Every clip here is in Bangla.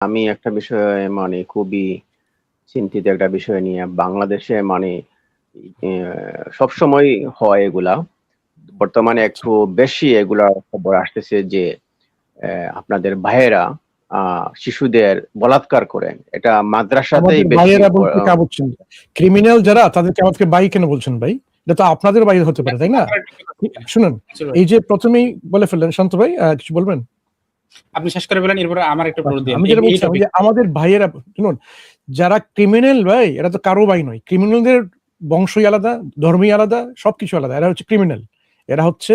আমি একটা বিষয়ে খুবই চিন্তিত একটা বিষয় নিয়ে। বাংলাদেশে সবসময় হয় এগুলা। বর্তমানে একটু বেশি এগুলা খবর আসতেছে যে আপনাদের ভাইয়েরা শিশুদের বলাৎকার করেন। এটা মাদ্রাসাতেই আমাদের বেশি ভাইয়েরা বলতে কা বুঝছেন? ক্রিমিনাল যারা তাদেরকে আমাকে ভাই কেন বলছেন ভাই? এটা তো আপনাদের ভাই হতে পারে, তাই না? শুনুন, এই যে ১ম এই বলে ফেললেন শান্ত ভাই, কিছু বলবেন? আপনি শেষ করে বলেন, এরপরে আমার একটু বলে দিন। আমি যেটা বলছিলাম যে আমাদের ভাইয়েরা শুনুন, যারা ক্রিমিনাল ভাই এরা তো কারো ভাই নয়। ক্রিমিনালদের বংশই আলাদা, ধর্মই আলাদা, সবকিছু আলাদা। এরা হচ্ছে ক্রিমিনাল। এরা হচ্ছে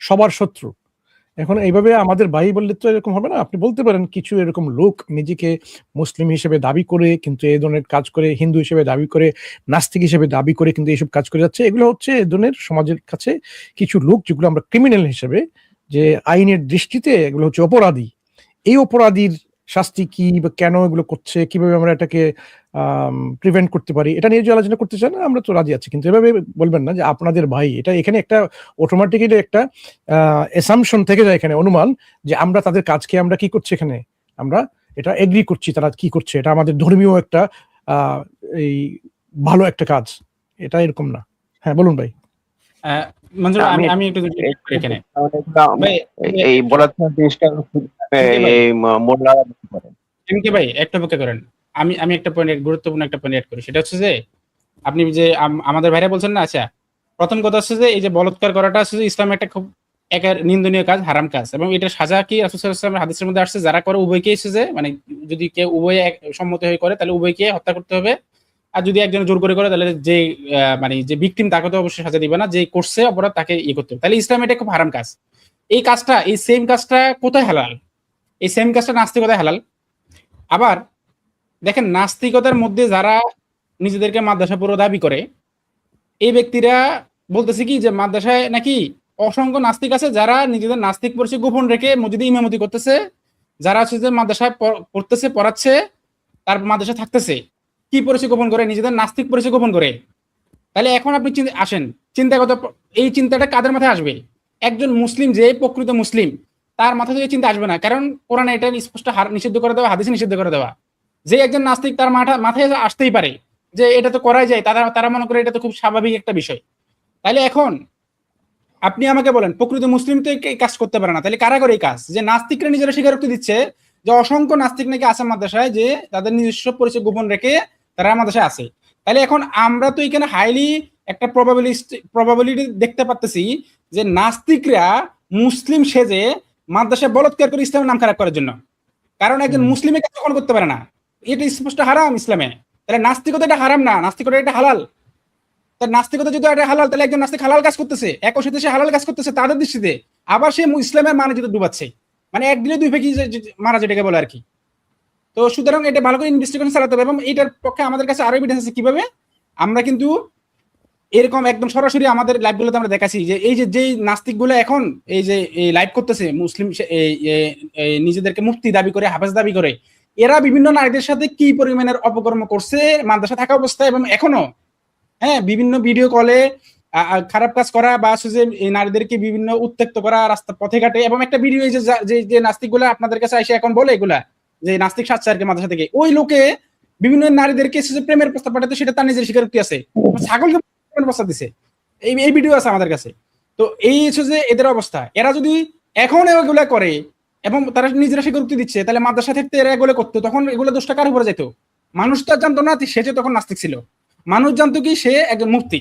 সবার শত্রু। এখন এইভাবে আমাদের ভাই বললে তো এরকম হবে না। আপনি বলতে পারেন কিছু এরকম লোক নিজেকে মুসলিম হিসেবে দাবি করে কিন্তু এই ধরনের কাজ করে, হিন্দু হিসেবে দাবি করে, নাস্তিক হিসেবে দাবি করে কিন্তু এইসব কাজ করে যাচ্ছে। এগুলো হচ্ছে এ ধরনের সমাজের কাছে কিছু লোক যেগুলো আমরা ক্রিমিনাল হিসেবে, যে আইনের দৃষ্টিতে এগুলো হচ্ছে অপরাধী। এই অপরাধীর শাস্তি কি বা কেন এগুলো করছে, কিভাবে আমরা এটাকে প্রিভেন্ট করতে পারি, এটা নিয়ে যে আলোচনা করতে চান আমরা তো রাজি আছি, কিন্তু এভাবে বলবেন না যে আপনাদের ভাই। এটা এখানে একটা অটোমেটিক্যালি একটা অ্যাসাম্পশন থেকে যায়, এখানে অনুমান যে আমরা তাদের কাজকে আমরা কি করছি, এখানে আমরা এটা এগ্রি করছি তারা কি করছে, এটা আমাদের ধর্মীয় একটা এই ভালো একটা কাজ। এটা এরকম না। হ্যাঁ বলুন ভাই। মঞ্জুর, আমি একটু এখানে এই বলাৎকার জিনিসটা ভাই একটা অপেক্ষা করেন। আমি একটা পয়েন্ট, গুরুত্বপূর্ণ একটা পয়েন্ট অ্যাড করি। সেটা হচ্ছে যে আপনি যে আমাদের ভাইরা বলছেন না, আচ্ছা প্রথম কথা হচ্ছে যে এই যে বলাৎকার করাটা হচ্ছে ইসলামের একটা খুব একের নিন্দনীয় কাজ, হারাম কাজ, এবং এটা সাজা কি রাসূল সাল্লাল্লাহু আলাইহি ওয়াসাল্লামের হাদিসের মধ্যে আসছে, যারা করে উভয়কে এসে যে যদি কেউ উভয়ে সম্মত হয়ে করে তাহলে উভয়কে হত্যা করতে হবে। আর যদি একজন জোর করে তাহলে যে যে ভিকটিম তাকে তো অবশ্যই সাজা দিবে না, যে করছে অপরাধ তাকে করতে হবে। তাহলে ইসলাম এটা খুব হারাম কাজ। এই কাজটা, এই সেম কাজটা কোথায় হালাল? এই সেম কাজটা নাস্তিকতায় হালাল। আবার দেখেন, নাস্তিকতার মধ্যে যারা নিজেদেরকে মাদ্রাসা পড়ুয়া দাবি করে, এই ব্যক্তিরা বলতেছে কি যে মাদ্রাসায় নাকি অসংখ্য নাস্তিক আছে যারা নিজেদের নাস্তিক পরিচয় গোপন রেখে মসজিদে ইমামতি করতেছে, যারা হচ্ছে যে মাদ্রাসায় পড়তেছে, পড়াচ্ছে, তার মাদ্রাসায় থাকতেছে, কি পরিচয় গোপন করে? নিজেদের নাস্তিক পরিচয় গোপন করে। তাহলে এখন আপনি আসেন চিন্তাগত, এই চিন্তাটা কাদের মাথায় আসবে? একজন মুসলিম, যে প্রকৃত মুসলিম, তার মাথায় তো এই চিন্তা আসবে না, কারণ কোরআনে এটা স্পষ্ট নিষিদ্ধ করে দেওয়া, হাদিসে নিষিদ্ধ করে দেওয়া। যে একজন নাস্তিক, তার মাথায় আসতেই পারে যে এটা তো করাই যায়, তারা মনে করে এটা তো খুব স্বাভাবিক একটা বিষয়। তাহলে এখন আপনি আমাকে বলেন, প্রকৃত মুসলিম তো এই কাজ করতে পারে না, তাহলে কারা করে এই কাজ? যে নাস্তিকরা নিজেরা স্বীকারোক্তি দিচ্ছে যে অসংখ্য নাস্তিক নাকি আছে মাদ্রাসায়, যে তাদের নিজস্ব পরিচয় গোপন রেখে তারা মাদ্রাসায় আছে। তাহলে এখন আমরা তো এখানে হাইলি একটা প্রবাবিলিটি দেখতে পাচ্ছি যে নাস্তিকরা মুসলিম সেজে মাদ্রাসায় বলৎকার করে ইসলামের নাম খারাপ করার জন্য। কারণ একজন মুসলিমের কাজ কখনো করতে পারে না, এটা স্পষ্ট হারাম ইসলামে। তাহলে নাস্তিকতা এটা হারাম না, নাস্তিকতা এটা হালাল। তার নাস্তিকতা যদি এটা হালাল, তাহলে একজন নাস্তিক হালাল কাজ করতেছে, একই সাথে সে হালাল কাজ করতেছে তাদের দৃষ্টিতে, আবার সে ইসলামের মানে যেটা ডুবাচ্ছে। মানে এক দিলে দুই ফেকি মারা, যেটাকে বলে আর কি। তো সুতরাং এটা ভালো করে ইনভেস্টিগেশন চালাতে হবে, এবং এটার পক্ষে আমাদের কাছে আরো এভিডেন্স আছে। কিভাবে? আমরা কিন্তু এরকম একদম সরাসরি আমাদের লাইভগুলোতে আমরা দেখাচ্ছি যে এই যে নাস্তিকগুলো এখন এই যে লাইভ করতেছে, মুসলিম নিজেদেরকে মুফতি দাবি করে, হাফেজ দাবি করে, এরা বিভিন্ন নারীদের সাথে কি পরিমাণের অপকর্ম করছে মাদ্রাসা থাকা অবস্থায়, এবং এখনো বিভিন্ন ভিডিও কলে খারাপ কাজ করা, বা এই নারীদেরকে বিভিন্ন উত্ত্যক্ত করা রাস্তা পথে ঘাটে। এবং একটা ভিডিও যে নাস্তিকগুলো আপনাদের কাছে এসে এখন বলে এগুলা, যে নাস্তিক সাচ্চারকে মাদ্রাসা থেকে, ওই লোকে বিভিন্ন নারীদেরকে প্রেমের প্রস্তাব পাঠাতে, সেটা তার নিজের স্বীকারোক্তি আছে। ছাগলকে প্রস্তাব দিছে, এই ভিডিও আছে আমাদের কাছে। তো এই হচ্ছে যে এদের অবস্থা। এরা যদি এখন এগুলা করে এবং তারা নিজেরা স্বীকারোক্তি দিচ্ছে, তাহলে মাদ্রাসা থেকে এরা এগুলো করতো, তখন এগুলো দোষটা কার উপরে যেত? মানুষ তো জানতো না সে যে তখন নাস্তিক ছিল, মানুষ জানতো কি সে একজন মুফতি।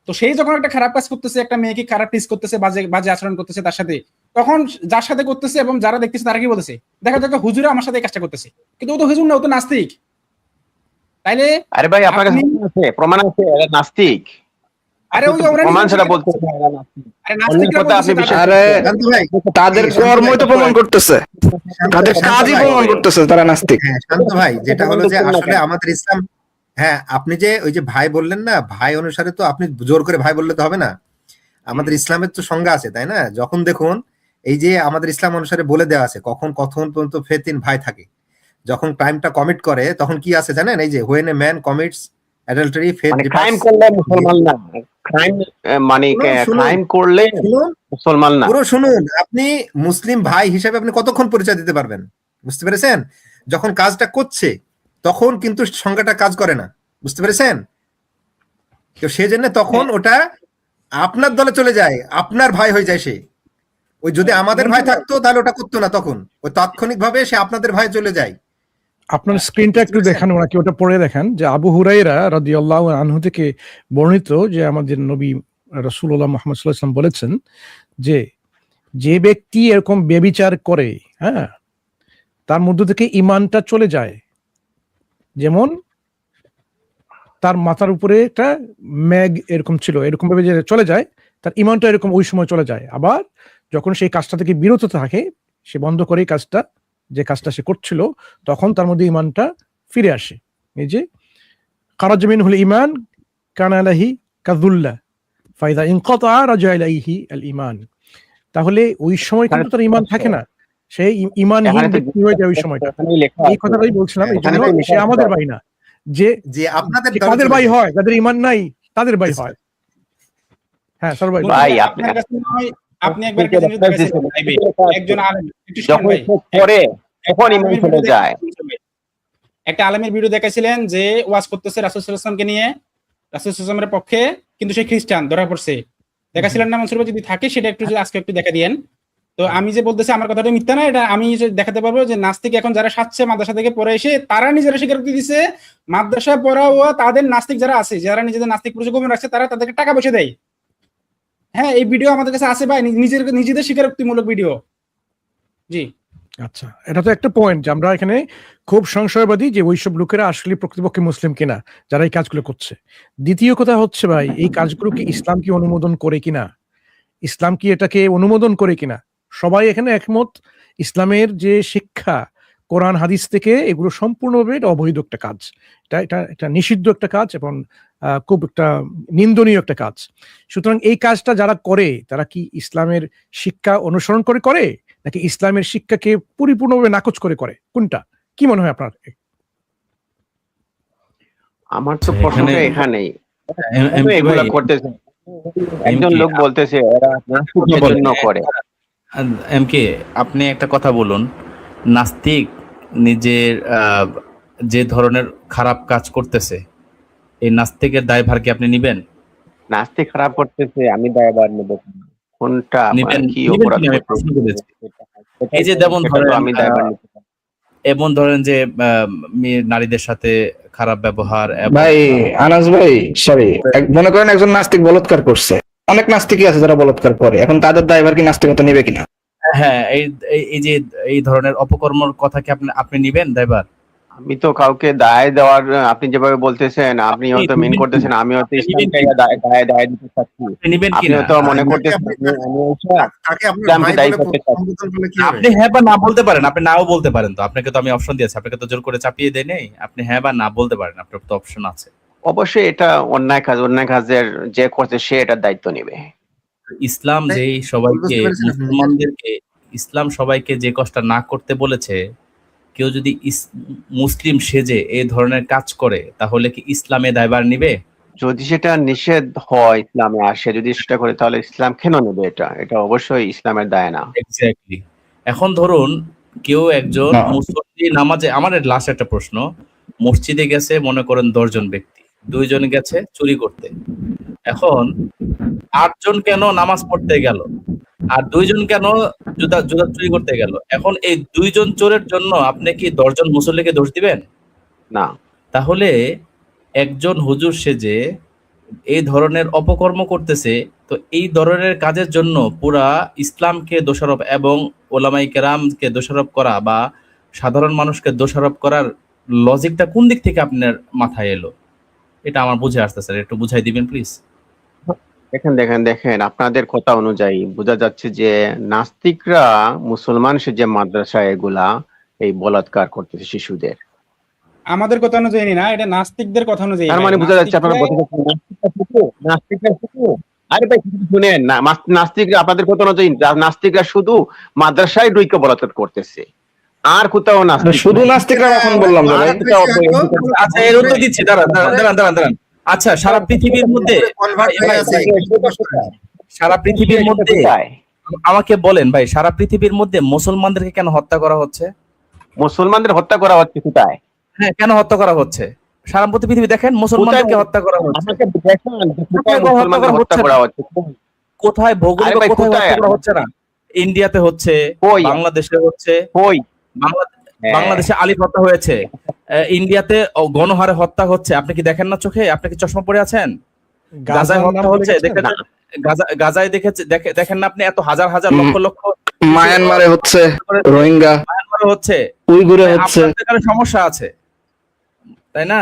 তো সেই যখন একটা খারাপ কাজ করতেছে, একটা মেয়েকে খারাপ টিজ করতেছে, বাজে আচরণ করতেছে তার সাথে, তখন যার সাথে করতেছে এবং যারা দেখতেছে তারা কি বলতেছে? দেখা যাক হুজুরে আমার সাথে এই কাজটা করতেছে, কিন্তু ও তো হুজুর না, ও তো নাস্তিক। তাইলে আরে ভাই, আপনার কাছে প্রমাণ আছে এরা নাস্তিক? আরে ওই প্রমাণ সেটা বলতে, তাদের কর্মই তো প্রমাণ করতেছে, তাদের কাজই প্রমাণ করতেছে তারা নাস্তিক। শান্ত ভাই, যেটা হলো যে আসলে আমাদের ইসলাম, হ্যাঁ আপনি যে ওই যে ভাই বললেন না, ভাই অনুসারে তো আপনি জোর করে ভাই বললে তো হবে না। আমাদের ইসলামের তো সংজ্ঞা আছে, তাই না? যখন দেখুন এই যে আমাদের ইসলাম অনুসারে বলে দেওয়া আছে কখন পর্যন্ত ফেথ ইন ভাই থাকে। যখন ক্রাইমটা কমিট করে তখন কি আছে জানেন? এই যে when a man commits adultery, faith departs. Crime করলে মুসলমান না, ক্রাইম করলে মুসলমান না। পুরো শুনুন, আপনি মুসলিম ভাই হিসেবে আপনি কতক্ষণ পরিচয় দিতে পারবেন? বুঝতে পেরেছেন? যখন কাজটা করছে তখন কিন্তু সংজ্ঞাটা কাজ করে না, বুঝতে পেরেছেন? তো সেজন্য তখন ওটা আপনার দলে চলে যায়, আপনার ভাই হয়ে যায় সে। ওই যদি আমাদের ভাই থাকতো তাহলে ওটা করতো না, তখন ওই তাৎক্ষণিক ভাবে সে আপনাদের ভাই চলে যায়। আপনার স্ক্রিনটা একটু দেখান, ওনাকে ওটা পড়ে দেখান যে আবু হুরাইরা রাদিয়াল্লাহু আনহু থেকে বর্ণিত যে আমাদের নবী রাসূলুল্লাহ মুহাম্মদ সাল্লাল্লাহু আলাইহি ওয়াসাল্লাম বলেছেন যে যে ব্যক্তি এরকম ব্যভিচার করে, হ্যাঁ, তার মধ্য থেকে ঈমানটা চলে যায়। যেমন তার মাথার উপরে একটা মেঘ এরকম ছিল, এরকম ভাবে যে চলে যায়, তার ঈমানটা এরকম ওই সময় চলে যায়। আবার যখন সেই কাজটা থেকে বিরত থাকে, সে বন্ধ করে এই কাজটা, যে কাজটা সে করছিল, তখন তার মধ্যে ঈমানটা ফিরে আসে। এই যে খারাজা মিনহুল ঈমান কানা আলাইহি কাযুল্লাহ ফাইদা ইনকাতা রাজা ইলাইহি আল ঈমান। তাহলে ওই সময় কিন্তু তার ঈমান থাকে না, সেই ঈমানহীন ব্যক্তি হয়ে যায় ওই সময়টা। এই কথাটাই বলছিলাম, এই জন্য সে আমাদের ভাই না, যে যে আপনাদের কাদের ভাই হয়, যাদের ঈমান নাই তাদের ভাই হয়। হ্যাঁ স্যার ভাই, ভাই আপনার কাছে মনে হয় আপনি একবার একটা জিনিস দেখাইছেন লাইভে, একজন আলেম, একটু শুনুন যখন ভাই, পরে তখন ঈমান চলে যায়। একটা আলেমের ভিডিও দেখাইছিলেন যে ওয়াজ করতেছে রাসূল সাল্লাল্লাহু আলাইহি ওয়াসাল্লামকে নিয়ে, রাসূল সাল্লাল্লাহু আলাইহি ওয়াসাল্লামের পক্ষে, কিন্তু সে খ্রিস্টান ধরা পড়ছে। দেখাছিলেন না মনসুর ভাই? যদি থাকে সেটা একটু যদি আজকে একটু দেখা দিয়েন। তো আমি যে বলতেছি আমার কথাটা মিথ্যা না, এটা আমি যে দেখাতে পারবো যে নাস্তিক এখন যারা সাজছে মাদ্রাসা থেকে পড়ে এসে, তারা নিজেরা স্বীকারোক্তি দিচ্ছে মাদ্রাসা পড়া ও তাদের নাস্তিক যারা আছে, যারা নিজেদের নাস্তিক পরিচয় গোপন রাখছে, তারা তাদেরকে টাকা পয়সা দেয়। হ্যাঁ, এই ভিডিও আমাদের কাছে আছে ভাই, নিজেদের স্বীকারোক্তিমূলক ভিডিও। জি আচ্ছা, এটা তো একটা পয়েন্ট যে আমরা এখানে খুব সংশয়বাদী যে ওইসব লোকেরা আসলে প্রকৃতপক্ষে মুসলিম কিনা যারা এই কাজগুলো করছে। দ্বিতীয় কথা হচ্ছে ভাই, এই কাজগুলো কি ইসলাম কি অনুমোদন করে কিনা, ইসলাম কি এটাকে অনুমোদন করে কিনা? সবাই এখানে একমত, ইসলামের যে শিক্ষা কোরআন হাদিস থেকে এগুলো সম্পূর্ণভাবে এটা অবৈধ একটা কাজ, এটা নিষিদ্ধ একটা কাজ এবং খুব একটা নিন্দনীয় একটা কাজ। সুতরাং এই কাজটা যারা করে তারা কি ইসলামের শিক্ষা অনুসরণ করে করে নাকি ইসলামের শিক্ষাকে পরিপূর্ণভাবে নাকচ করে করে? কোনটা কি মনে হয় আপনার? আমার তো প্রশ্নটা এখানেই, এগুলা করতেছে একজন লোক বলতেছে এরা নাস্তিকের জন্য করে। এমকে আপনি একটা কথা বলুন, নাস্তিক নিজের যে ধরনের খারাপ কাজ করতেছে, এই নাস্তিকের দায়ভার কি আপনি নিবেন? নাস্তিক খারাপ করতেছে, আমি দায়ভার নেব কোনটা? নিবেন কি নিবেন অপরাধ কিনা আমি প্রশ্ন করেছি। এই যে যেমন সেটা তো ধরেন আমি দায়ভার নিতে পারি। এমন ধরেন যে নারীদের সাথে খারাপ ব্যবহার ভাই আনাস ভাই, সরি, মনে করেন একজন নাস্তিক বলাৎকার করছে, অনেক নাস্তিকই আছে যারা বলাৎকার করে, এখন তাদের দায়ভার কি নাস্তিকতা নিবে কিনা? হ্যাঁ, এই যে এই ধরনের অপকর্মর কথা কি আপনি নিবেন দায়ভার? আমি তো কাউকে দায় দেওয়ার, আপনি যেভাবে বলতেছেন, আপনি হয়তো মিন করতেছেন, আমি হয়তো ইসলামকে দায় দিতে চাচ্ছি, নিবেন আপনি কিনা? হয়তো মনে করতেছেন তাকে আপনার ইসলামকে ভাই দায়ী বলে করতে চাচ্ছি। সম্বোধন করলে কি হবে? আপনি হ্যাঁ বা না বলতে পারেন, আপনি নাও বলতে পারেন। তো আপনাকে তো আমি অপশন দিয়েছি, আপনাকে তো জোর করে চাপিয়ে দেই নেই। আপনি হ্যাঁ বা না বলতে পারেন, আপনার তো অপশন আছে। অবশ্যই এটা অন্যায় কাজ, অন্যায় কাজের যে করছে সে এটার দায়িত্ব নেবে। ইসলাম যেই সবাইকে, মুসলমানদেরকে, ইসলাম সবাইকে যে কষ্টটা না করতে বলেছে, কেউ যদি মুসলিম সেজে এই ধরনের কাজ করে তাহলে কি ইসলামে দায়ভার নিবে? যদি সেটা নিষেধ হয় ইসলামে, আর সে যদি সেটা করে তাহলে ইসলাম কেন নেবে? এটা অবশ্যই ইসলামের দায় না। এক্স্যাক্টলি। এখন ধরুন কেউ একজন মুসল্লি নামাজে, আমার লাস্ট একটা প্রশ্ন, মসজিদে গেছে মনে করেন 10 জন ব্যক্তি, 2 জন গেছে চুরি করতে। এখন 8 জন কেন নামাজ পড়তে গেল আর 2 জন কেন জুতা চুরি করতে গেল? এখন এই 2 জন চোরের জন্য আপনি কি 10 জন মুসল্লিকে দোষ দিবেন? না। তাহলে একজন হুজুর সেজে এই ধরনের অপকর্ম করতেছে, তো এই ধরনের কাজের জন্য পুরা ইসলামকে দোষারোপ এবং ওলামায়ে কেরামকে দোষারোপ করা বা সাধারণ মানুষকে দোষারোপ করার লজিকটা কোন দিক থেকে আপনার মাথায় এলো? এটা আমার বুঝে আসতেছে, একটু বুঝাই দিবেন প্লিজ। দেখেন আপনাদের কথা অনুযায়ী বোঝা যাচ্ছে যে নাস্তিকরা মুসলমান সেজে মাদ্রাসা এগুলা এই বলাৎকার করতেছে শিশুদের। আমাদের কথা অনুযায়ী না, এটা নাস্তিকদের কথা অনুযায়ী। তার মানে বোঝা যাচ্ছে আপনারা নাস্তিকরা শুধু, আরে ভাই শুনেন না, নাস্তিকরা আপনাদের কথা অনুযায়ী নাস্তিকরা শুধু মাদ্রাসায় ঢুকে বলাৎকার করতেছে, আর কোথাও না। শুধু নাস্তিকরা কখন বললাম না ভাই? আচ্ছা, এর উত্তর দিচ্ছি, দাঁড়ান। আচ্ছা, সারা পৃথিবীর মধ্যে আমাকে বলেন ভাই, সারা পৃথিবীর মধ্যে মুসলমানদেরকে কেন হত্যা করা হচ্ছে? মুসলমানদের হত্যা করা হচ্ছে কোথায়? হ্যাঁ, কেন হত্যা করা হচ্ছে? সারা পৃথিবী দেখেন মুসলমানদেরকে হত্যা করা হচ্ছে। আমাকে দেখান যে কোথায় কোথায় মুসলমানদের হত্যা হচ্ছে করা না? হচ্ছে? কোথায় ভৌগোলিক আরে ভাই, কোথায় কোথায়? হত্যা করা হচ্ছে না? ইন্ডিয়াতে হচ্ছে, কই? বাংলাদেশে হচ্ছে, কই? হ্যাঁ। বাংলাদেশে আলিফ হত্যা হয়েছে, ইন্ডিয়াতে গণহারে হত্যা হচ্ছে। আপনি কি দেখেন না চোখে? আপনি কি চশমা পরে আছেন? গাজায় হত্যা হচ্ছে, দেখেন না। গাজায় দেখেন না আপনি? এত হাজার হাজার লক্ষ লক্ষ মায়ানমারে হচ্ছে, রোহিঙ্গা মায়ানমারে হচ্ছে, উইগুরে হচ্ছে। আপনার এখানে সমস্যা আছে, তাই না?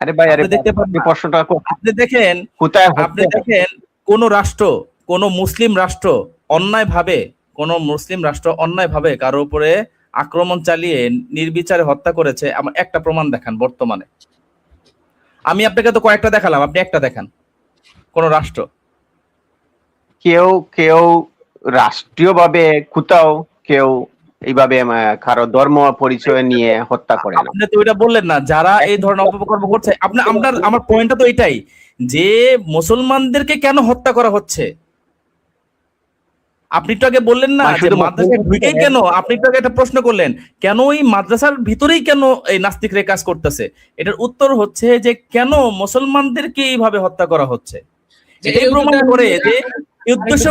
আরে ভাই, আরে আপনি দেখতে পান আপনি না। প্রশ্নটা আপনি দেখেন কোথায় আপনি হচ্ছে? দেখেন কোন রাষ্ট্র, কোন মুসলিম রাষ্ট্র অন্যায়ভাবে কারো উপরে আক্রমণ চালিয়ে নির্বিচারে হত্যা করেছে আমার একটা প্রমাণ দেখান বর্তমানে। আমি আপনাকে তো কয়েকটা দেখালাম, আপনি একটা দেখান কোন রাষ্ট্র। কেউ কেউ রাষ্ট্রীয়ভাবে কোথাও কেউ এইভাবে কারো ধর্ম পরিচয় নিয়ে হত্যা করে না। আপনি তো এটা বললেন না, যারা এই ধরনের অপকর্ম করছে। আমার পয়েন্টটা তো এটাই যে মুসলমানদেরকে কেন হত্যা করা হচ্ছে। আপনি তো আগে বললেন না মানে যে শুধু মাদ্রাসায় ঢুকে কেন, আপনি তো আগে একটা প্রশ্ন করলেন কেন ওই মাদ্রাসার ভিতরেই কেন এই নাস্তিকরা কাজ করতেছে। এটার উত্তর হচ্ছে যে কেন মুসলমানদেরকে এইভাবে হত্যা করা হচ্ছে। এটাই প্রমাণ করে যে উদ্দেশ্য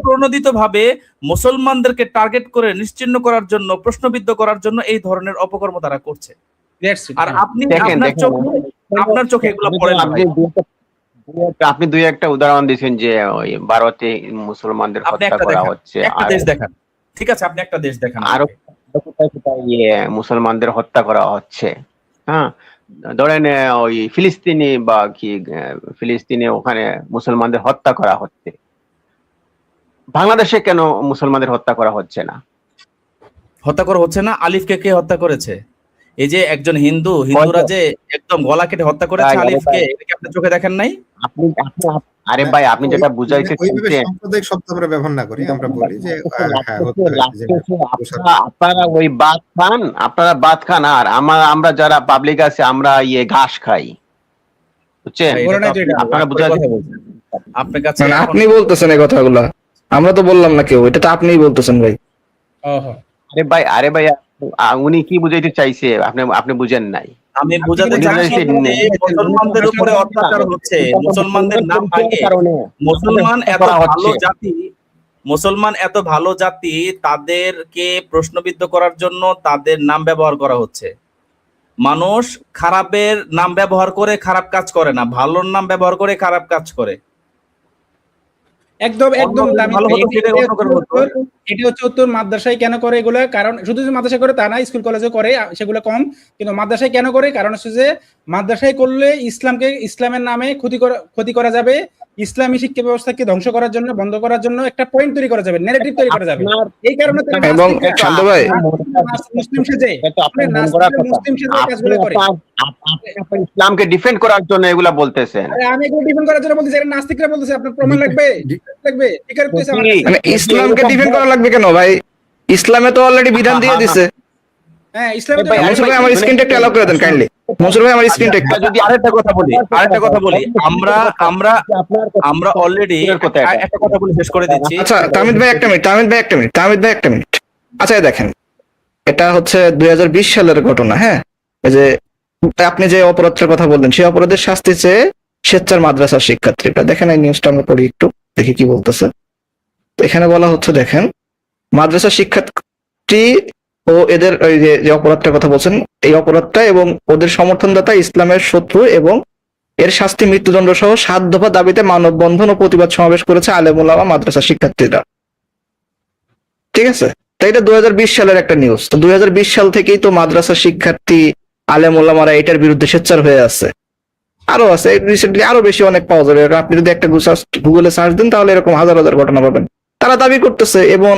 প্রণোদিত ভাবে মুসলমানদেরকে টার্গেট করে নিশ্চিহ্ন করার জন্য, প্রশ্নবিদ্ধ করার জন্য এই ধরনের অপকর্ম তারা করছে। আর আপনি দেখেন, আপনার চোখে এগুলো পড়ে না ভাই। আপনি দুই একটা উদাহরণ দিয়েছেন যে ওই ভারতে মুসলমানদের আপনি হত্যা একটা করা দেখান, হচ্ছে, একটা আর দেশ দেখান। ঠিক আছে, আপনি একটা দেশ দেখান। আরো কোথায় কোথায় মুসলমানদের হত্যা করা হচ্ছে। হ্যাঁ, ধরেন ওই ফিলিস্তিনি বা কি ফিলিস্তিনে ওখানে মুসলমানদের হত্যা করা হচ্ছে। বাংলাদেশে কেন মুসলমানদের হত্যা করা হচ্ছে না? হত্যা করা হচ্ছে না? আলিফকে কে হত্যা করেছে? এই যে একজন হিন্দুরা যে একদম গলা কেটে হত্যা করেছে আলিফকে, এটা কি আপনি চোখে দেখেন নাই? আরে ভাই, আপনি যেটা বুঝাইতে ওইভাবে চাইছেন, সাম্প্রদায়িক শব্দ আমরা ব্যবহার না করি, আমরা বলি যে হ্যাঁ হত্যা হয়েছে, আপনারা ওই আপনারা ভাত খান, আর আমরা যারা পাবলিক আছে আমরা ঘাস খাই, বুঝছেন? আপনারা বুঝাতে আপনার কাছে মানে আপনি বলতেছেন এই কথাগুলা, আমরা তো বললাম না কেউ, এটা তো আপনিই বলতেছেন ভাই। আরে ভাই, উনি কি বুঝাইতে চাইছে আপনি বুঝেন নাই। আমি বুঝাতে চাইছি মুসলমানদের উপরে অত্যাচার হচ্ছে, মুসলমানদের নাম ভাঙে। মুসলমান এত ভালো জাতি, তাদেরকে প্রশ্নবিদ্ধ করার জন্য তাদের নাম ব্যবহার করা হচ্ছে। মানুষ খারাপের নাম ব্যবহার করে খারাপ কাজ করে না, ভালোর নাম ব্যবহার করে খারাপ কাজ করে। একদম এটা হচ্ছে উত্তর। মাদ্রাসায় কেন করে এগুলো? কারণ শুধু মাদ্রাসায় করে তা না, স্কুল কলেজে করে, সেগুলো কম। কিন্তু মাদ্রাসায় কেন করে? কারণ হচ্ছে যে মাদ্রাসায় করলে ইসলামের নামে ক্ষতি করা যাবে, ইসলামী শিক্ষা ব্যবস্থাকে ধ্বংস করার জন্য, বন্ধ করার জন্য একটা পয়েন্ট তৈরি করা যাবে, নেগেটিভ তৈরি করা যাবে। এই কারণে এবং শান্ত ভাই, মুসলিম সেজে কাজগুলো করে। ইসলামকে ডিফেন্ড করার জন্য এগুলা বলতেছেন। আমি এগুলো ডিফেন্ড করার জন্য বলতেছি, এটা নাস্তিকরা বলতেছে। আপনার প্রমাণ লাগবে? মানে ইসলামকে ডিফেন্ড করা লাগবে কেন ভাই? ইসলামে তো অলরেডি বিধান দিয়ে দিছে। হ্যাঁ, ইসলামে মনসুর ভাই আমার স্ক্রিনটা একটু অ্যালাউ করে দেন কাইন্ডলি। মনসুর ভাই আমার স্ক্রিনটা একটু। যদি আরেকটা কথা বলি, আমরা অলরেডি একটা কথা বলে শেষ করে দিচ্ছি। আচ্ছা তামিদ ভাই একটা মিনিট। আচ্ছা দেখেন, এটা হচ্ছে 2020 সালের ঘটনা। হ্যাঁ, এই যে আপনি যে অপরাধের কথা বললেন, সেই অপরাধের শাস্তি চেয়ে স্বেচ্ছার মাদ্রাসার শিক্ষার্থীরা, দেখেন এই নিউজটা আমরা পড়ি একটু, দেখি কি বলতেছে। তো এখানে বলা হচ্ছে, দেখেন, মাদ্রাসার শিক্ষার্থী ও এদের ওই যে অপরাধটার কথা বলছেন, এই অপরাধটা এবং ওদের সমর্থনদাতা ইসলামের শত্রু, এবং এর শাস্তি মৃত্যুদণ্ড সহ 7 দফা দাবিতে মানববন্ধন ও প্রতিবাদ সমাবেশ করেছে আলেম ওলামা মাদ্রাসা শিক্ষার্থীরা। ঠিক আছে, তাই এটা 2020 সালের একটা নিউজ। তো 2020 সাল থেকেই তো মাদ্রাসা শিক্ষার্থী, আলেম ওলামারা এটার বিরুদ্ধে সোচ্চার হয়ে আছে। আরো আছে, রিসেন্টলি আরো বেশি অনেক পাওয়া যাবে। আপনি যদি একটা গুগলে সার্চ দেন তাহলে এরকম হাজার হাজার ঘটনা পাবেন। তারা দাবি করতেছে, এবং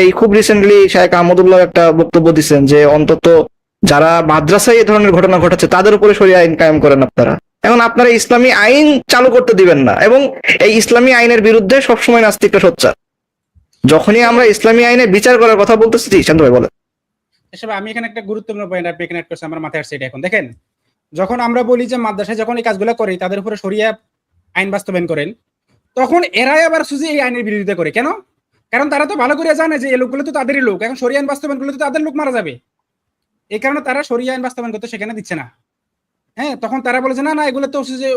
এই খুব রিসেন্টলি শায়েখ আহমদুল্লাহ একটা বক্তব্য দিচ্ছেন যে অন্তত যারা মাদ্রাসায় এই ধরনের ঘটনা ঘটাচ্ছে তাদের উপরে শরিয়া আইন কায়েম করেন আপনারা। এখন আপনারা ইসলামী আইন চালু করতে দিবেন না, এবং এই ইসলামী আইনের বিরুদ্ধে সবসময় নাস্তিকরা সোচ্চার। যখনই আমরা ইসলামী আইনে বিচার করার কথা বলতেছি, শান্ত ভাই বলেন। আমি এখানে একটা গুরুত্বপূর্ণ পয়েন্ট আপনি কানেক্ট করছেন, আমার মাথায় আসছে এটা। এখন দেখেন, যখন আমরা বলি যে মাদ্রাসায় যখন এই কাজগুলো করে তাদের উপরে শরিয়া আইন বাস্তবায়ন করেন, তখন এরাই আবার সুজি এই আইনের বিরোধিতা করে। কেন? কারণ তারা তো ভালো করে জানে যে এই লোকগুলো তো তাদেরই লোক, এখন শরিয়া আইন বাস্তবায়ন করলে তো তাদের লোক মারা যাবে, এই কারণে তারা শরিয়া আইন বাস্তবায়ন করতে সেখানে দিচ্ছে না। হ্যাঁ, তখন তারা বলে যে না না এগুলো তো হচ্ছে যে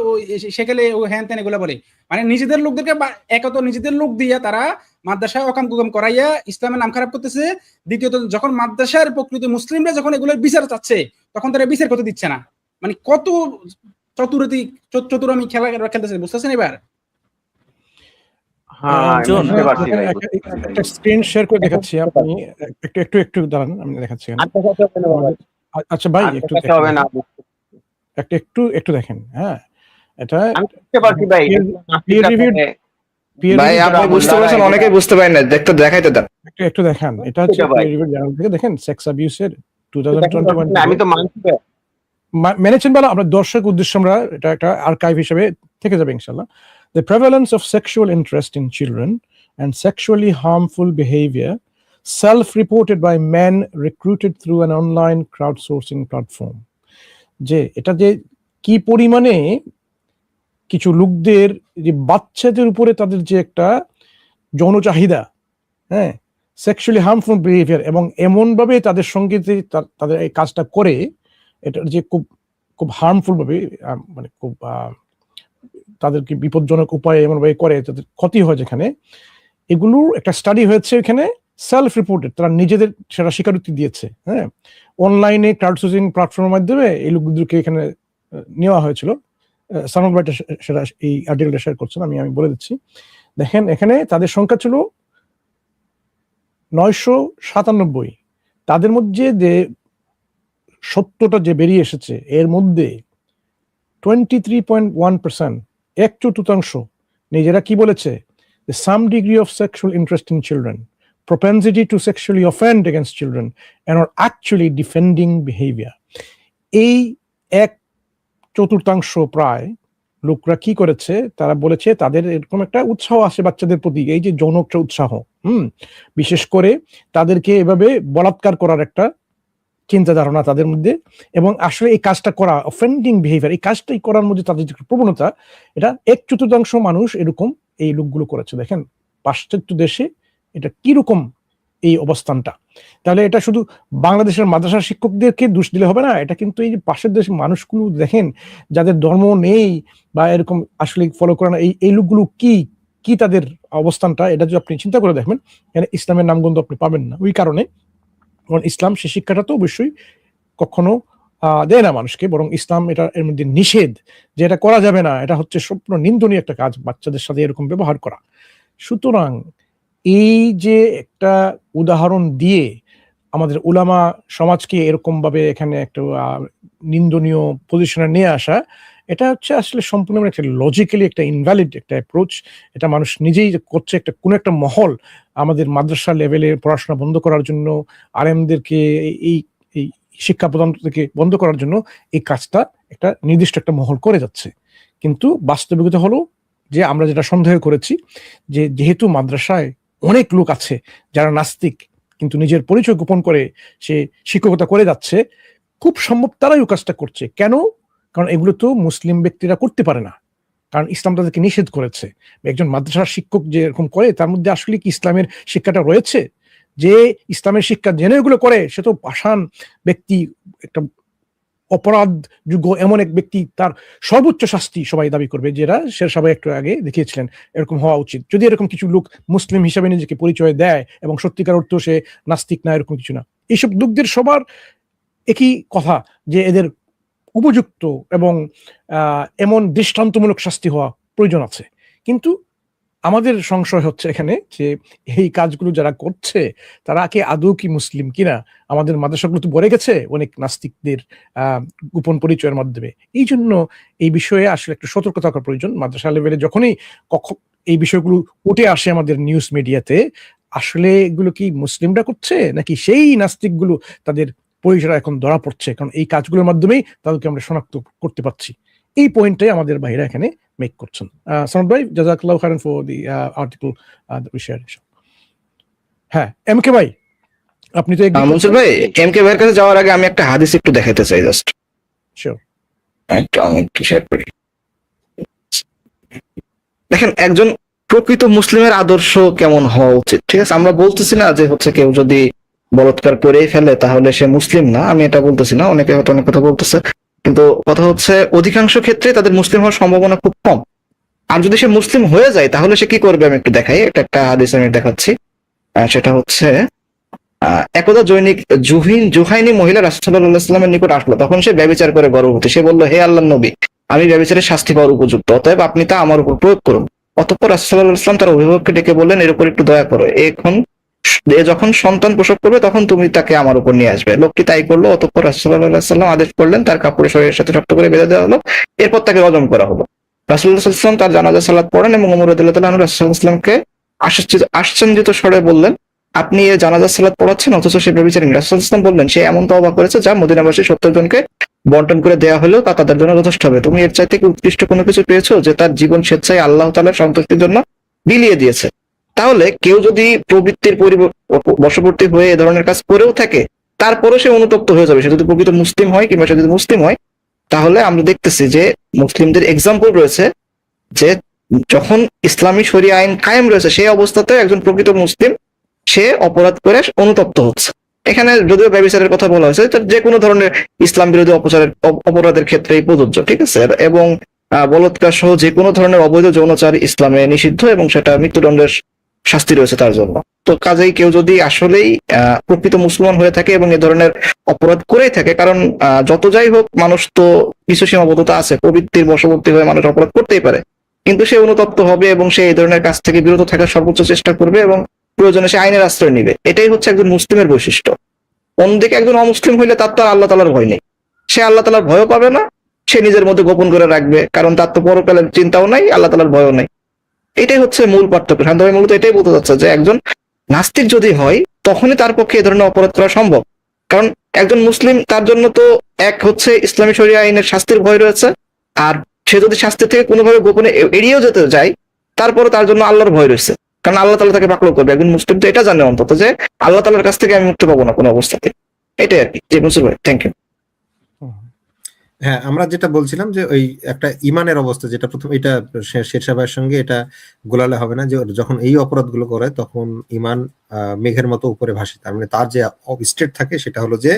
সেখানে ও হ্যান ত্যান এগুলো বলে, মানে নিজেদের লোকদেরকে একত নিজেদের লোক দিয়ে তারা মাদ্রাসায় অকাম কুকাম করাইয়া ইসলামের নাম খারাপ করতেছে। দ্বিতীয়ত যখন মাদ্রাসার প্রকৃত মুসলিমরা যখন এগুলোর বিচার চাচ্ছে তখন তারা বিচার করতে দিচ্ছে না। মানে কত চতুরামি খেলা খেলতেছে, বুঝতেছেন এবার? হ্যাঁ, আমি জন, বুঝতে পারছি ভাই। একটা স্ক্রিন শেয়ার করে দেখাচ্ছি, আপনি একটু দাঁড়ান, আমি দেখাচ্ছি এখানে। আচ্ছা ভাই আর একটু দেখাতে হবে না। একটু দেখেন। হ্যাঁ, এটা আমি বুঝতে পারছি ভাই। peer reviewed ভাই আপনি বুঝতে পারছেন, অনেকেই বুঝতে পারেন না, দেখাইতে দেন। একটু দেখান, এটা হচ্ছে ভাই। peer reviewed জার্নাল থেকে দেখেন, সেক্স অ্যাবিউসের 2021 আমি তো মানছি ভাই। মেনেছেন বলা আমরা দর্শক উদ্দেশ্যে আমরা এটা একটা আর্কাইভ হিসেবে থেকে যাবে ইনশাআল্লাহ। The prevalence of sexual interest in children and sexually harmful behavior self-reported by men recruited through an online crowdsourcing platform. যে এটা যে কি পরিমাণে কিছু লোকদের যে বাচ্চাদের উপরে তাদের যে একটা যৌন চাহিদা, হ্যাঁ, সেক্সুয়ালি হার্মফুল বিহেভিয়ার, এবং এমন ভাবে তাদের সঙ্গে যে তাদের এই কাজটা করে, এটা যে খুব হার্মফুল ভাবে, মানে খুব তাদেরকে বিপজ্জনক উপায়ে এমন ভাবে করে তাদের ক্ষতি হয়, যেখানে এগুলোর একটা স্টাডি হয়েছে, এখানে সেলফ রিপোর্টেড, তারা নিজেদের সেটা স্বীকারোক্তি দিয়েছে। হ্যাঁ, অনলাইনে ক্রাউডসোর্সিং প্ল্যাটফর্মের মাধ্যমে এই লোকদেরকে এখানে নেওয়া হয়েছিল। সানদ ভাই সেটা এই আর্টিকেলটা শেয়ার করছেন, আমি বলে দিচ্ছি। দেখেন এখানে তাদের সংখ্যা ছিল 997। তাদের মধ্যে যে 70টা যে বেরিয়ে এসেছে, এর মধ্যে 23.1%, 1/4 নিজেরা কি বলেছে, some degree of sexual interest in children, propensity to sexually offend against children, and are actually defending behavior. এই 1/4 প্রায় লোকরা কি করেছে, তারা বলেছে তাদের এরকম একটা উৎসাহ আসে বাচ্চাদের প্রতি, এই যে যৌন একটা উৎসাহ, বিশেষ করে তাদেরকে এভাবে বলাৎকার করার একটা চিন্তা ধারণা তাদের মধ্যে, এবং আসলে এই কাজটা করা, অফেন্ডিং বিহেভিয়ার, এই কাজটাই করার মধ্যে তাদের যে প্রবণতা, এটা 1/4 মানুষ এরকম এই লোকগুলো করেছে। দেখেন পাশ্চাত্য দেশে এটা কিরকম এই অবস্থানটা। তাহলে এটা শুধু বাংলাদেশের মাদ্রাসার শিক্ষকদেরকে দোষ দিলে হবে না, এটা কিন্তু এই যে পাশের দেশের মানুষগুলো দেখেন, যাদের ধর্ম নেই বা এরকম আসলে ফলো করে না, এই লোকগুলো কি তাদের অবস্থানটা, এটা যদি আপনি চিন্তা করে দেখবেন, এখানে ইসলামের নামগন্ধ আপনি পাবেন না। ওই কারণে, কারণ ইসলাম সে শিক্ষাটা তো অবশ্যই কখনো দেয় না মানুষকে, বরং ইসলাম এটা এর মধ্যে নিষেধ, যে এটা করা যাবে না, এটা হচ্ছে সম্পূর্ণ নিন্দনীয় একটা কাজ বাচ্চাদের সাথে এরকম ব্যবহার করা। সুতরাং এই যে একটা উদাহরণ দিয়ে আমাদের উলামা সমাজকে এরকম ভাবে এখানে একটা নিন্দনীয় পজিশনে নিয়ে আসা, এটা হচ্ছে আসলে সম্পূর্ণ একটা লজিক্যালি একটা ইনভ্যালিড একটা অ্যাপ্রোচ। এটা মানুষ নিজেই করছে, একটা কোনো একটা মহল আমাদের মাদ্রাসা লেভেলে পড়াশোনা বন্ধ করার জন্য, আলেমদেরকে এই শিক্ষা প্রদান থেকে বন্ধ করার জন্য এই কাজটা একটা নির্দিষ্ট একটা মহল করে যাচ্ছে। কিন্তু বাস্তবিকতা হলো যে আমরা যেটা সন্দেহ করেছি, যে যেহেতু মাদ্রাসায় অনেক লোক আছে যারা নাস্তিক, কিন্তু নিজের পরিচয় গোপন করে সে শিক্ষকতা করে যাচ্ছে, খুব সম্ভব তারাই ও কাজটা করছে। কেন? কারণ এগুলো তো মুসলিম ব্যক্তিরা করতে পারে না, কারণ ইসলাম তাদেরকে নিষেধ করেছে। একজন মাদ্রাসার শিক্ষক যে এরকম করে, তার মধ্যে আসলে কি ইসলামের শিক্ষাটা রয়েছে? যে ইসলামের শিক্ষা জেনে এগুলো করে, সে তো পাষাণ ব্যক্তি, একটা অপরাধ যোগ্য এমন এক ব্যক্তি, তার সর্বোচ্চ শাস্তি সবাই দাবি করবে, যেটা সে সবাই একটু আগে দেখিয়েছিলেন এরকম হওয়া উচিত। যদি এরকম কিছু লোক মুসলিম হিসাবে নিজেকে পরিচয় দেয় এবং সত্যিকার অর্থ সে নাস্তিক না, এরকম কিছু না। এইসব লোকদের সবার একই কথা, যে এদের উপযুক্ত এবং এমন দৃষ্টান্তমূলক শাস্তি হওয়া প্রয়োজন আছে। কিন্তু আমাদের সংশয় হচ্ছে এখানে যে এই কাজগুলো যারা করছে তারা কি আদৌ কি মুসলিম কিনা। আমাদের মাদ্রাসাগুলো তো ভরে গেছে অনেক নাস্তিকদের গোপন পরিচয়ের মাধ্যমে। এই জন্য এই বিষয়ে আসলে একটু সতর্ক থাকার প্রয়োজন। মাদ্রাসা লেভেলে যখনই এই বিষয়গুলো উঠে আসে আমাদের নিউজ মিডিয়াতে, আসলে এগুলো কি মুসলিমরা করছে নাকি সেই নাস্তিকগুলো তাদের পরিচয় এখন ধরা পড়ছে, কারণ এই কাজগুলোর মাধ্যমেই তাদেরকে আমরা শনাক্ত করতে পারছি। এই পয়েন্টটাই আমাদের ভাইরা এখানে মেক করছেন। সানদ ভাই, জাযাকাল্লাহু খাইরান for the article that we shared. হ্যাঁ, এমকে ভাই, আপনি তো মনসুর ভাই, এমকে ভাইয়ের কাছে যাওয়ার আগে আমি একটা হাদিস একটু দেখাতে চাই, জাস্ট শিওর। আমি একটু শেয়ার করি। দেখেন, একজন প্রকৃত মুসলিমের আদর্শ কেমন হওয়া উচিত। ঠিক আছে, আমরা বলতেছি না যে হচ্ছে কেউ যদি বলাৎকার করেই ফেলে তাহলে সে মুসলিম না, আমি এটা বলতেছি না, অনেকে হয়তো অনেক কথা বলতেছে, কিন্তু কথা হচ্ছে অধিকাংশ ক্ষেত্রে তাদের মুসলিম হওয়ার সম্ভাবনা খুব কম। আর যদি সে মুসলিম হয়ে যায় তাহলে সে কি করবে আমি একটু দেখাই, একটা হাদিস আমি দেখাচ্ছি। সেটা হচ্ছে একদা জৈনিক জুহাইনি মহিলা রাসূলুল্লাহ সাল্লাল্লাহু আলাইহি ওয়াসাল্লামের নিকট আসলো, তখন সে ব্যভিচার করে গর্ভবতী। সে বলল, হে আল্লাহর নবী, আমি ব্যভিচারের শাস্তি পাওয়ার উপযুক্ত, অতএব আপনি তা আমার উপর প্রয়োগ করুন। অতঃপর রাসূলুল্লাহ সাল্লাল্লাহু আলাইহি ওয়াসাল্লাম তার অভিভাবককে ডেকে বললেন, এর উপর একটু দয়া করো, এ যখন সন্তান প্রসব করবে তখন তুমি তাকে আমার উপর নিয়ে আসবে। লোকটি তাই করলো। অতঃপর রাসূলুল্লাহ সাল্লাল্লাহু আলাইহি ওয়াসাল্লাম আদেশ করলেন, তার কাপড়ের শরীরের সাথে শক্ত করে বেঁধে দেওয়া হলো, এরপর তাকে রজম করা হলো। রাসূলুল্লাহ সাল্লাল্লাহু আলাইহি ওয়াসাল্লাম তার জানাজা সালাত পড়েন এবং ওমর রাদিয়াল্লাহু তাআলা আনহু রাসূলুল্লাহ সাল্লাল্লাহু আলাইহি ওয়াসাল্লামকে আশ্চর্যজনক স্বরে বললেন, আপনি এই জানাজা সালাত পড়াচ্ছেন অথচ সে ব্যভিচারিণী। রাসূলুল্লাহ সাল্লাল্লাহু আলাইহি ওয়াসাল্লাম বললেন, সে এমন তওবা করেছে যা মদিনাবাসী 70 জনকে বন্টন করে দেওয়া হলেও তা তাদের জন্য যথেষ্ট হবে। তুমি এর চাইতে কি উৎকৃষ্ট কোনো কিছু পেয়েছো যে তার জীবন স্বেচ্ছায় আল্লাহ তাআলার সন্তুষ্টির জন্য বিলিয়ে দিয়েছে? তাহলে কেউ যদি প্রবৃত্তির বশবর্তী হয়ে এ ধরনের কাজ করেও থাকে, তারপরে সে অনুতপ্ত হয়ে যাবে। সে যদি প্রকৃত মুসলিম হয় কিংবা সে যদি মুসলিম হয়, তাহলে আমরা দেখতেছি যে মুসলিমদের এক্সাম্পল রয়েছে যে যখন ইসলামী শরিয়া আইন কায়েম রয়েছে সেই অবস্থাতে একজন প্রকৃত মুসলিম সে অপরাধ করে অনুতপ্ত হচ্ছে। এখানে যদিও ব্যভিচারের কথা বলা হয়েছে, যে কোনো ধরনের ইসলাম বিরোধী অপরাধের ক্ষেত্রেই প্রযোজ্য, ঠিক আছে। এবং বলাৎকার সহ যে কোনো ধরনের অবৈধ যৌনাচার ইসলামে নিষিদ্ধ এবং সেটা মৃত্যুদণ্ডের শাস্তি রয়েছে তার জন্য। তো কাজেই কেউ যদি আসলেই প্রকৃত মুসলমান হয়ে থাকে এবং এ ধরনের অপরাধ করেই থাকে, কারণ যত যাই হোক মানুষ তো কিছু সীমাবদ্ধতা আছে, প্রবৃত্তির বশবর্তী হয়ে মানুষ অপরাধ করতেই পারে, কিন্তু সে অনুতপ্ত হবে এবং সে এই ধরনের কাজ থেকে বিরত থাকার সর্বোচ্চ চেষ্টা করবে এবং প্রয়োজনে সে আইনের আশ্রয় নিবে। এটাই হচ্ছে একজন মুসলিমের বৈশিষ্ট্য। অন্যদিকে একজন অমুসলিম হইলে তার তো আর আল্লাহ তাআলার ভয় নেই, সে আল্লাহ তাআলার ভয়ও পাবে না, সে নিজের মধ্যে গোপন করে রাখবে, কারণ তার তো পরকালের চিন্তাও নাই, আল্লাহ তাআলার ভয়ও নাই। এটাই হচ্ছে মূল পার্থক্য। শান্তভাই মূলত এটাই বলতে চাচ্ছে যে একজন নাস্তিক যদি হয় তখনই তার পক্ষে এই ধরনের অপরাধ করা সম্ভব। কারণ একজন মুসলিম, তার জন্য তো এক হচ্ছে ইসলামী শরিয়া আইনের শাস্তির ভয় রয়েছে, আর সে যদি শাস্তি থেকে কোনোভাবে গোপনে এড়িয়েও যেতে যায় তারপরে তার জন্য আল্লাহর ভয় রয়েছে, কারণ আল্লাহ তাআলা তাকে পাকড়াও করবে। একজন মুসলিম তো এটা জানে অন্তত যে আল্লাহ তাআলার কাছ থেকে আমি মুক্তি পাবো না কোনো অবস্থাতে। এটাই আর কি। জি মনসুর ভাই, থ্যাংক ইউ। হ্যাঁ, আমরা যেটা বলছিলাম যে ওই একটা ইমানের অবস্থা, যেটা প্রথম এটা শেরশাহ ভাইয়ের সঙ্গে এটা গোলালে হবে না, যে যখন এই অপরাধগুলো করে তখন ইমান মেঘের মতো উপরে ভাসে। তার মানে তার যে স্টেট থাকে সেটা হলো যে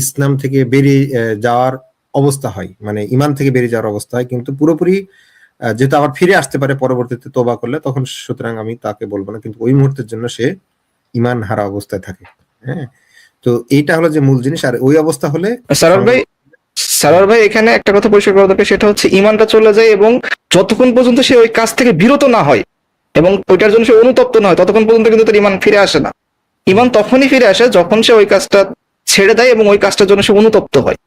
ইসলাম থেকে বেরিয়ে যাওয়ার অবস্থা হয়, মানে ইমান থেকে বেরিয়ে যাওয়ার অবস্থা হয়, কিন্তু পুরোপুরি যেহেতু আবার ফিরে আসতে পারে পরবর্তীতে তওবা করলে, তখন সুতরাং আমি তাকে বলবো না, কিন্তু ওই মুহূর্তের জন্য সে ইমান হারা অবস্থায় থাকে। হ্যাঁ, তো এইটা হলো যে মূল জিনিস। আর ওই অবস্থা হলে সারার ভাই এখানে একটা কথা পরিষ্কার করা দরকার, সেটা হচ্ছে ইমানটা চলে যায় এবং যতক্ষণ পর্যন্ত সে ওই কাজ থেকে বিরত না হয় এবং ওইটার জন্য সে অনুতপ্ত না হয় ততক্ষণ পর্যন্ত কিন্তু তার ইমান ফিরে আসে না। ইমান তখনই ফিরে আসে যখন সে ওই কাজটা ছেড়ে দেয় এবং ওই কাজটার জন্য সে অনুতপ্ত হয়।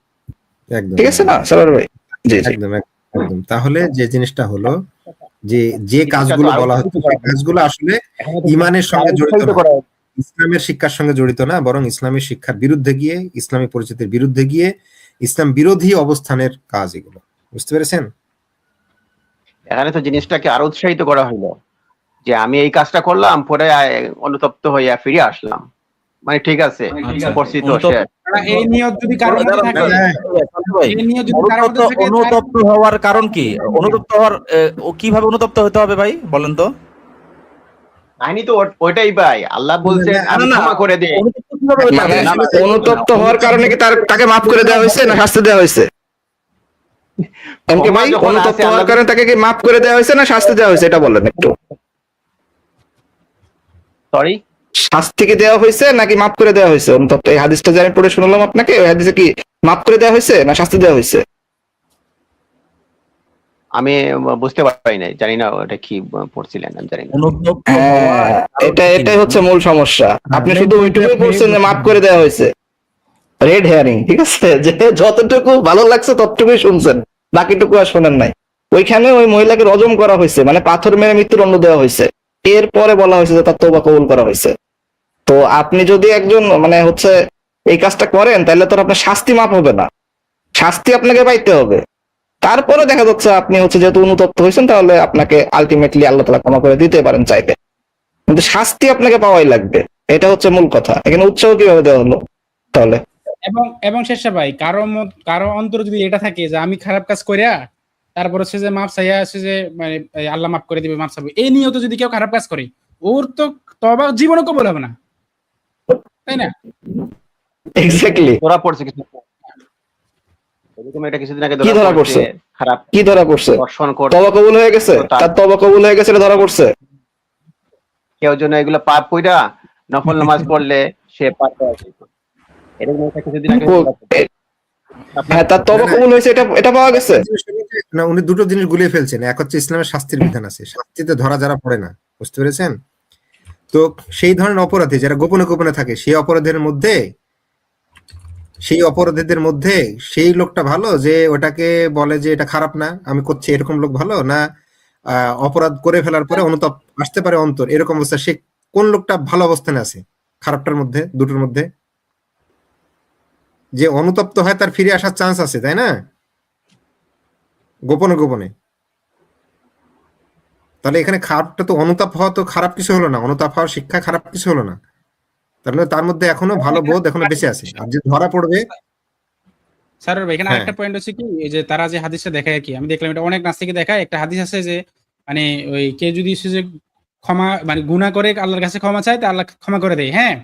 ঠিক আছে না সারার ভাই? জি একদম একদম। তাহলে যে জিনিসটা হলো যে কাজগুলো বলা হচ্ছে সেই কাজগুলো আসলে ইমানের সঙ্গে জড়িত না, ইসলামের শিক্ষার সঙ্গে জড়িত না, বরং ইসলামের শিক্ষার বিরুদ্ধে গিয়ে, ইসলামী পরিচিতির বিরুদ্ধে গিয়ে ইসলাম বিরোধী অবস্থানের কাজ এগুলো। বুঝতে পেরেছেন? এখানে তো জিনিসটাকে আরো উৎসাহিত করা হলো যে আমি এই কাজটা করলাম, পরে অনুতপ্ত হইয়া ফিরে আসলাম, মানে ঠিক আছে করছি তো শেষ। এই নিয়ত যদি কারোর মধ্যে থাকে, এই নিয়ত যদি কারোর মধ্যে থাকে, অনুতপ্ত হওয়ার কারণ কি? অনুতপ্ত হওয়ার কিভাবে অনুতপ্ত হতে হবে ভাই বলেন তো? কাহিনী তো ওইটাই ভাই, আল্লাহ বলছেন আমি ক্ষমা করে দিই। অনুতপ্ত হওয়ার কারণে কি তাকে মাফ করে দেওয়া হয়েছে না শাস্তি দেওয়া হয়েছে? এমনকি ভাই অনুতপ্ত হওয়ার কারণে তাকে কি মাফ করে দেওয়া হয়েছে না শাস্তি দেওয়া হয়েছে, এটা বলেন একটু। সরি, শাস্তি কি দেওয়া হয়েছে নাকি মাফ করে দেওয়া হয়েছে? অনুতপ্ত এই হাদিসটা যে আমি পড়ে শুনলাম আপনাকে, ওই হাদিসে কি মাফ করে দেওয়া হয়েছে না শাস্তি দেওয়া হয়েছে? আমি বুঝতে পারি নাই, জানি না ওটা কি পড়ছিলেন, আমি জানি না। এটাই হচ্ছে মূল সমস্যা। আপনি শুধু ওইটুকুই বলছেন যে মাফ করে দেওয়া হয়েছে, রেড হেয়ারিং, ঠিক আছে, যে যতটুকু ভালো লাগছে ততটুকুই শুনছেন, বাকিটুকু আর শোনেন নাই। ওইখানে ওই মহিলাকে রজম করা হয়েছে, মানে পাথর মেরে মৃত্যুদণ্ড দেওয়া হয়েছে, এরপরে বলা হয়েছে যে তার তওবা কবুল করা হয়েছে। তো আপনি যদি একজন মানে হচ্ছে এই কাজটা করেন তাহলে তো আপনার শাস্তি মাফ হবে না, শাস্তি আপনাকে পাইতে হবে। তারপরে দেখা যাচ্ছে আপনি হচ্ছে যেহেতু অনুতপ্ত হয়েছেন তাহলে আপনাকে আলটিমেটলি আল্লাহ তাআলা ক্ষমা করে দিতে পারেন চাইলে, কিন্তু শাস্তি আপনাকে পাওয়াই লাগবে। এটা হচ্ছে মূল কথা। এখানে উৎসাহ কিভাবে দেওয়া হলো তাহলে? এবং শেরশাহ ভাই কারো অন্তরে যদি এটা থাকে যে আমি খারাপ কাজ করিয়া তারপর হচ্ছে যে মাপ চাইয়া আছে যে মানে এই আল্লাহ মাফ করে দিবে, মাপ চাইবে, এই নিয়ত যদি কেউ খারাপ কাজ করে, ওর তো তওবা জীবনে কবুল হবে না, তাই না? এক্স্যাক্টলি। ধরা পড়ছে কিছু, এরকম এটা কিছুদিন আগে কি ধরা পড়ছে? খারাপ কি ধরা পড়ছে? দর্শন করে তওবা কবুল হয়ে গেছে, তার তওবা কবুল হয়ে গেছে, এটা ধরা পড়ছে। কেউ যেন এগুলো পাপ কইরা নফল নামাজ পড়লে সে পাপ করে, এরকম একটা কিছুদিন আগে ধরা পড়ছে। হ্যাঁ, তার তওবা কবুল হয়েছে, এটা পাওয়া গেছে। না, উনি দুটো জিনিস গুলিয়ে ফেলছেন। এক হচ্ছে ইসলামের শাস্তির বিধান আছে, শাস্তিতে ধরা যারা পড়ে না, বুঝতে পেরেছেন? তো সেই ধরনের অপরাধী যারা গোপনে গোপনে থাকে, সেই অপরাধের মধ্যে, সেই অপরাধীদের মধ্যে সেই লোকটা ভালো যে ওটাকে বলে যে এটা খারাপ না, আমি করছি, এরকম লোক ভালো না অপরাধ করে ফেলার পরে অনুতাপ আসতে পারে অন্তর, এরকম অবস্থা, সে কোন লোকটা ভালো অবস্থানে আছে? খারাপটার মধ্যে, দুটোর মধ্যে যে অনুতপ্ত হয় তার ফিরে আসার চান্স আছে, তাই না? গোপনে গোপনে। তাহলে এখানে খারাপটা তো, অনুতাপ হওয়া তো খারাপ কিছু হলো না, অনুতাপ হওয়ার শিক্ষা খারাপ কিছু হলো না, তার মানে তার মধ্যে এখনো ভালো বোধ এখনো বেঁচে আছে। আর যে ধরা পড়বে, স্যার এখানে হ্যাঁ। আরেকটা পয়েন্ট হচ্ছে কি, এই যে তারা যে হাদিসটা দেখায় কি, আমি দেখলাম এটা অনেক নাস্তিকে দেখায়, একটা হাদিস আছে যে মানে ওই কে যদি হচ্ছে যে ক্ষমা মানে গুনাহ করে আল্লাহর কাছে ক্ষমা চায়, তা আল্লাহ ক্ষমা করে দেয়। হ্যাঁ,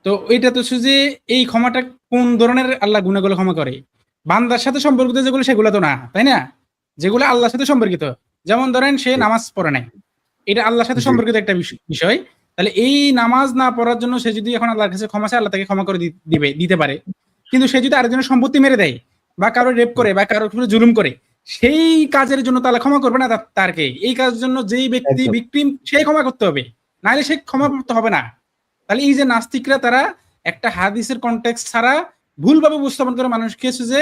তো এইটা তো হচ্ছে যে এই ক্ষমাটা কোন ধরনের আল্লাহ গুনাহগুলো ক্ষমা করে? বান্দার সাথে সম্পর্কিত যেগুলো সেগুলো তো না, তাই না? যেগুলো আল্লাহর সাথে সম্পর্কিত, যেমন ধরেন সে নামাজ পড়ে নাই, এটা আল্লাহর সাথে জি। সম্পর্কিত একটা বিষয়। তাহলে এই নামাজ না পড়ার জন্য সে যদি এখন আল্লাহর কাছে ক্ষমা চায়, আল্লাহ তাকে ক্ষমা করে দিতে পারে। কিন্তু সে যদি আরেকজনের সম্পত্তি মেরে দেয় বা কারো রেপ করে বা কারোর উপরে জুলুম করে, সেই কাজের জন্য তাহলে ক্ষমা করবে না তারকে। এই কাজের জন্য যেই ব্যক্তি একদম। ভিকটিম, সেই ক্ষমা করতে হবে, নাহলে সে ক্ষমা করতে হবে না। তাহলে এই যে নাস্তিকরা, তারা একটা হাদিসের কনটেক্সট ছাড়া ভুলভাবে উপস্থাপন করে মানুষকে হচ্ছে যে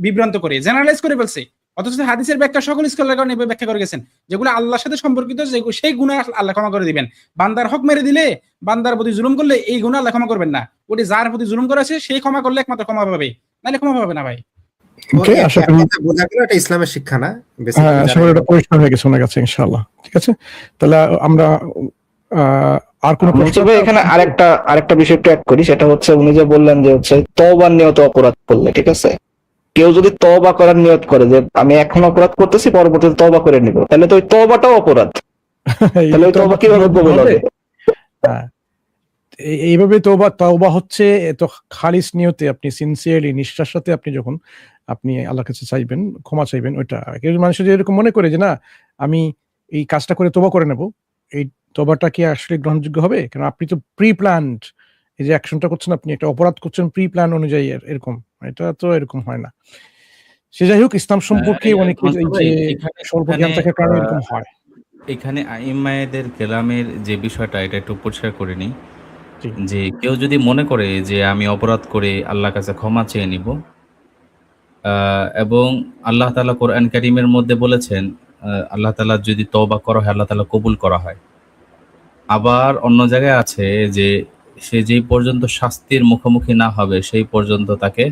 বিভ্রান্ত করে, জেনারেলাইজ করে ফেলছে। অথচ হাদিসের ব্যাখ্যা সকল স্কলারগণ এভাবে ব্যাখ্যা করে গেছেন, যেগুলো আল্লাহর সাথে সম্পর্কিত, সেই গুনাহ আল্লাহ ক্ষমা করে দিবেন। বান্দার হক মেরে দিলে, বান্দার প্রতি জুলুম করলে এই গুনাহ আল্লাহ ক্ষমা করবেন না। ওটি যার প্রতি জুলুম করেছে সেই ক্ষমা করলে একমাত্র ক্ষমা পাবে, নাহলে ক্ষমা পাবে না ভাই। ওকে, আশা করি বোঝা গেল এটা ইসলামের শিক্ষা না, হ্যাঁ, basically আশা করি এটা পরিষ্কার হয়ে গেছে ওনার কাছে, ইনশাআল্লাহ। ঠিক আছে, তাহলে আমরা আর কোনো প্রশ্ন? তবে এখানে আরেকটা বিষয় একটু অ্যাড করি, সেটা হচ্ছে উনি যে বললেন যে হচ্ছে তওবার নিয়ত অপরাধ করলে, ঠিক আছে, কেউ যদি তওবা করার নিয়ত করে যে আমি এখন অপরাধ করতেছি, পরবর্তীতে তওবা করে নিব, তাহলে তো ওই তওবাটাও অপরাধ। তাহলে ওই তওবা কিভাবে কবুল হবে? হ্যাঁ, এইভাবে তওবা হচ্ছে এত খালিস নিয়তে, আপনি সিনসিয়ারলি নিষ্ঠার সাথে আপনি যখন আপনি আল্লাহর কাছে চাইবেন, ক্ষমা চাইবেন, ওইটা। কেউ মানুষ যদি এরকম মনে করে যে না আমি এই কাজটা করে তওবা করে নেব, এই তওবাটা কি আসলে গ্রহণযোগ্য হবে? কারণ আপনি তো প্রি প্ল্যান্ড, এই যে অ্যাকশনটা করছেন, আপনি একটা অপরাধ করছেন প্রি প্ল্যান অনুযায়ী, এরকম এটা তো এরকম হয় না। সে যাই হোক, ইসলাম সম্পর্কে অনেকে এই যে স্বল্প জ্ঞান থাকার কারণে এরকম হয়। এখানে আইম্মায়েদের কেলামের যে বিষয়টা, এটা একটু পরিষ্কার করে নিই। জি। যে কেউ যদি মনে করে যে আমি অপরাধ করে আল্লাহর কাছে ক্ষমা চেয়ে নিব, এবং আল্লাহ তাআলা কোরআন কারীমের মধ্যে বলেছেন আল্লাহ তাআলা যদি তওবা করা হয়, আল্লাহ তাআলা কবুল করা হয়। আবার অন্য জায়গায় আছে যে সে যেই পর্যন্ত শাস্তির মুখোমুখি না হবে সেই পর্যন্ত তাকে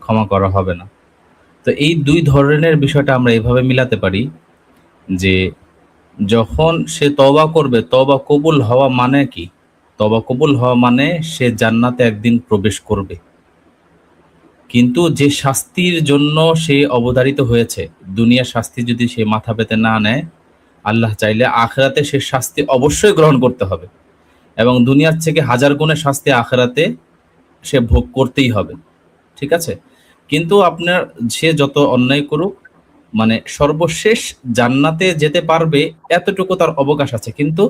ক্ষমা করা হবে না। তো এই দুই ধরনের বিষয়টা আমরা এভাবে মিলাতে পারি যে যখন সে তওবা করবে, তওবা কবুল হওয়া মানে কি? তওবা কবুল হওয়া মানে সে জান্নাতে একদিন প্রবেশ করবে। কিন্তু যে শাস্তির জন্য সে অবধারিত হয়েছে, দুনিয়ার শাস্তি যদি সে মাথা পেতে না নেয়, আল্লাহ চাইলে আখিরাতে সে শাস্তি অবশ্যই গ্রহণ করতে হবে, এবং দুনিয়ার থেকে হাজার গুণের শাস্তি আখিরাতে সে ভোগ করতেই হবে। ঠিক আছে? কিন্তু আপনার সে যত অন্যায় করুক, মানে সর্বশেষ জান্নাতে যেতে পারবে এতটুকু তার অবকাশ আছে। কিন্তু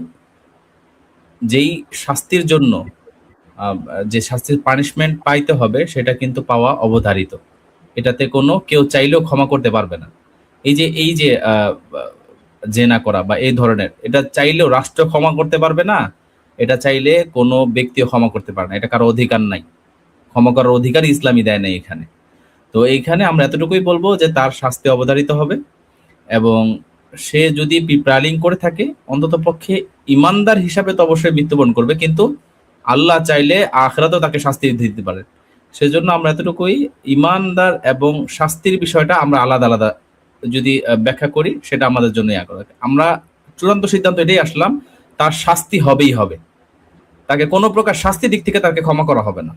যেই শাস্তির জন্য যে শাস্তির পানিশমেন্ট পাইতে হবে, সেটা কিন্তু পাওয়া অবধারিত। এটাতে কোনো কেউ চাইলেও ক্ষমা করতে পারবে না। এই যে জেনা করা বা এই ধরনের, এটা চাইলেও রাষ্ট্র ক্ষমা করতে পারবে না, এটা চাইলে কোনো ব্যক্তিও ক্ষমা করতে পারে না। এটা কারো অধিকার নাই, ক্ষমা করার অধিকার ইসলামই দেয় নাই এখানে। তো এইখানে আমরা এতটুকুই বলবো যে তার শাস্তি অবধারিত হবে, এবং সে যদি প্রিপ্রালিং করে থাকে, অন্তত পক্ষে ইমানদার হিসাবে তো অবশ্যই মৃত্যুবরণ করবে, কিন্তু আল্লাহ চাইলে আখিরাতেও তাকে শাস্তি দিতে পারে। সেজন্য আমরা এতটুকুই, ইমানদার এবং শাস্তির বিষয়টা আমরা আলাদা আলাদা যদি ব্যাখ্যা করি, সেটা আমাদের জন্য আমরা চূড়ান্ত সিদ্ধান্ত এটাই আসলাম, তার শাস্তি হবেই হবে, তাকে কোনো প্রকার শাস্তি দিক থেকে তাকে ক্ষমা করা হবে না।